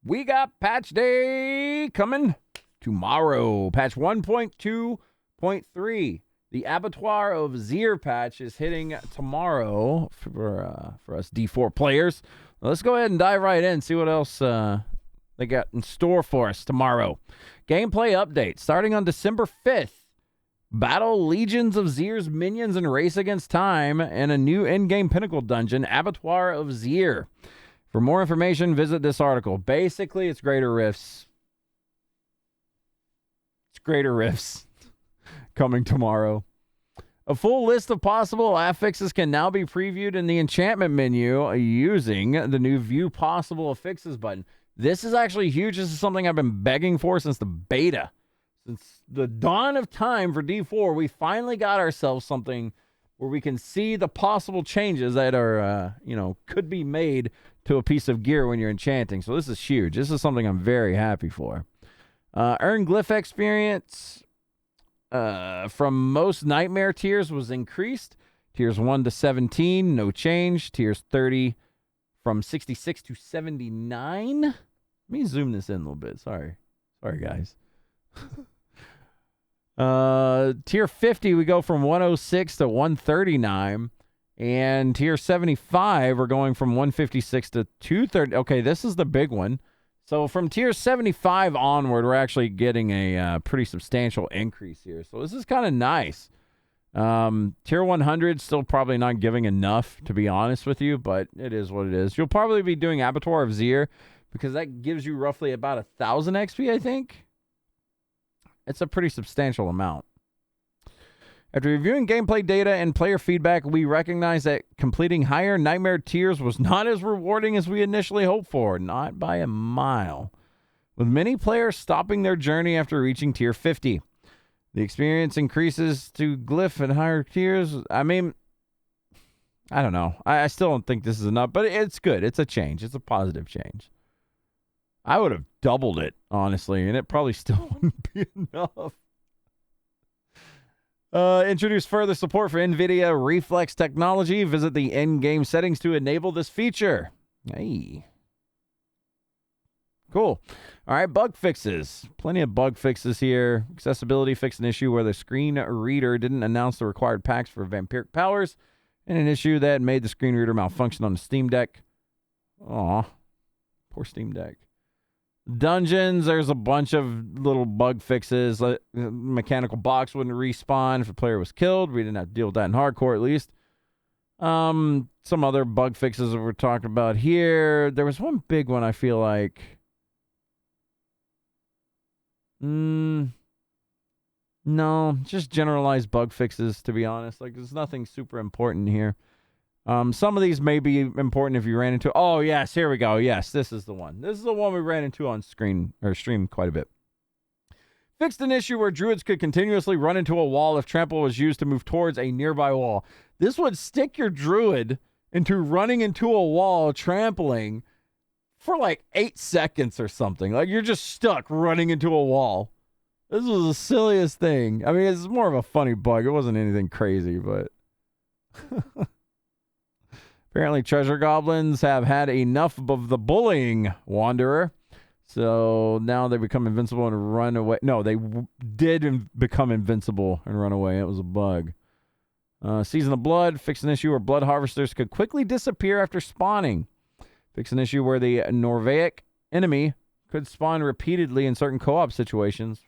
We got patch day coming tomorrow. Patch 1.2.3. The Abbatoir of Zir patch is hitting tomorrow for us D4 players. Let's go ahead and dive right in, see what else they got in store for us tomorrow. Gameplay update. Starting on December 5th, battle legions of Zir's minions and race against time in a new in-game pinnacle dungeon, Abbatoir of Zir. For more information, visit this article. Basically, it's Greater Rifts. It's Greater Rifts coming tomorrow. A full list of possible affixes can now be previewed in the enchantment menu using the new View Possible Affixes button. This is actually huge. This is something I've been begging for since the beta. Since the dawn of time for D4, we finally got ourselves something where we can see the possible changes that are, could be made to a piece of gear when you're enchanting. So this is huge. This is something I'm very happy for. Earn glyph experience from most nightmare tiers was increased. Tiers 1 to 17, no change. Tiers 30 from 66 to 79. Let me zoom this in a little bit. Sorry, guys. Tier 50, we go from 106 to 139. And tier 75, we're going from 156 to 230. Okay, this is the big one. So from tier 75 onward, we're actually getting a pretty substantial increase here. So this is kind of nice. Tier 100, still probably not giving enough, to be honest with you, but it is what it is. You'll probably be doing Abbatoir of Zir because that gives you roughly about 1,000 XP, I think. It's a pretty substantial amount. After reviewing gameplay data and player feedback, we recognize that completing higher nightmare tiers was not as rewarding as we initially hoped for, not by a mile, with many players stopping their journey after reaching tier 50. The experience increases to glyph and higher tiers. I mean, I don't know. I still don't think this is enough, but it's good. It's a change. It's a positive change. I would have doubled it, honestly, and it probably still wouldn't be enough. Introduce further support for NVIDIA Reflex technology. Visit the in-game settings to enable this feature. Hey. Cool. All right, bug fixes. Plenty of bug fixes here. Accessibility fixed an issue where the screen reader didn't announce the required packs for vampiric powers, and an issue that made the screen reader malfunction on the Steam Deck. Aw, poor Steam Deck. Dungeons, there's a bunch of little bug fixes. Mechanical box wouldn't respawn if a player was killed. We didn't have to deal with that in hardcore, at least. Some other bug fixes that we're talking about here. There was one big one, I feel like. No, just generalized bug fixes, to be honest. Like, there's nothing super important here. Some of these may be important if you ran into... Oh, yes, here we go. Yes, this is the one. This is the one we ran into on screen or stream quite a bit. Fixed an issue where druids could continuously run into a wall if trample was used to move towards a nearby wall. This would stick your druid into running into a wall, trampling, for like 8 seconds or something. Like, you're just stuck running into a wall. This was the silliest thing. I mean, it's more of a funny bug. It wasn't anything crazy, but... Apparently, treasure goblins have had enough of the bullying Wanderer. So now they become invincible and run away. No, they did become invincible and run away. It was a bug. Season of Blood. Fix an issue where blood harvesters could quickly disappear after spawning. Fix an issue where the Norvaic enemy could spawn repeatedly in certain co-op situations.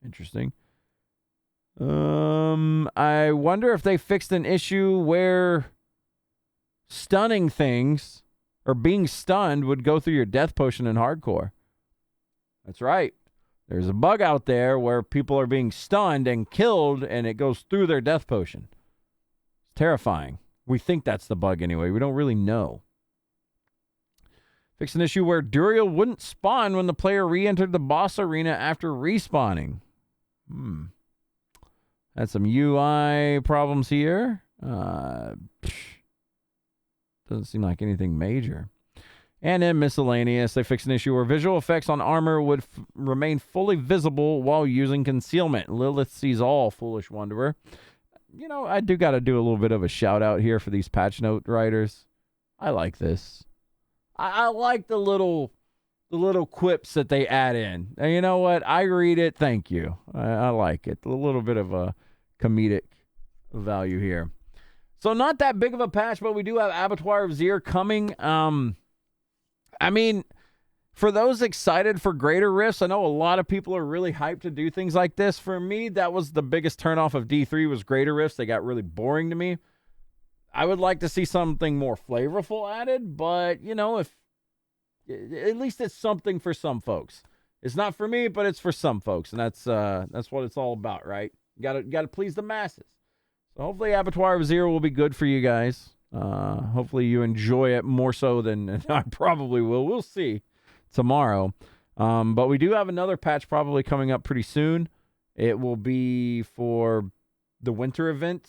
Interesting. I wonder if they fixed an issue where... stunning things or being stunned would go through your death potion in hardcore. That's right. There's a bug out there where people are being stunned and killed and it goes through their death potion. It's terrifying. We think that's the bug anyway. We don't really know. Fix an issue where Duriel wouldn't spawn when the player re-entered the boss arena after respawning. Had some UI problems here. Doesn't seem like anything major. And then miscellaneous. They fixed an issue where visual effects on armor would remain fully visible while using concealment. Lilith sees all, foolish wanderer. You know, I do got to do a little bit of a shout out here for these patch note writers. I like this. I like the little the little quips that they add in. And you know what? I read it. Thank you. I like it. A little bit of a comedic value here. So not that big of a patch, but we do have Abbatoir of Zir coming. I mean, for those excited for greater rifts, I know a lot of people are really hyped to do things like this. For me, that was the biggest turnoff of D3 was greater rifts. They got really boring to me. I would like to see something more flavorful added, but, you know, if at least it's something for some folks. It's not for me, but it's for some folks, and that's what it's all about, right? You gotta please the masses. So hopefully Abbatoir of Zir will be good for you guys. Hopefully you enjoy it more so than I probably will. We'll see tomorrow. But we do have another patch probably coming up pretty soon. It will be for the winter event.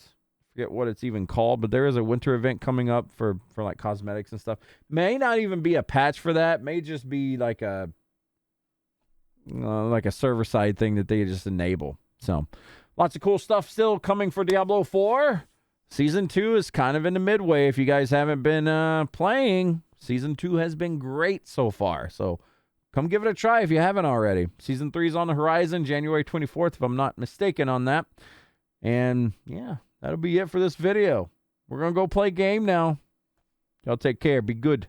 Forget what it's even called, but there is a winter event coming up for like cosmetics and stuff. May not even be a patch for that. May just be like a server side thing that they just enable. So lots of cool stuff still coming for Diablo 4. Season 2 is kind of in the midway. If you guys haven't been playing, Season 2 has been great so far. So come give it a try if you haven't already. Season 3 is on the horizon, January 24th, if I'm not mistaken on that. And yeah, that'll be it for this video. We're going to go play game now. Y'all take care. Be good.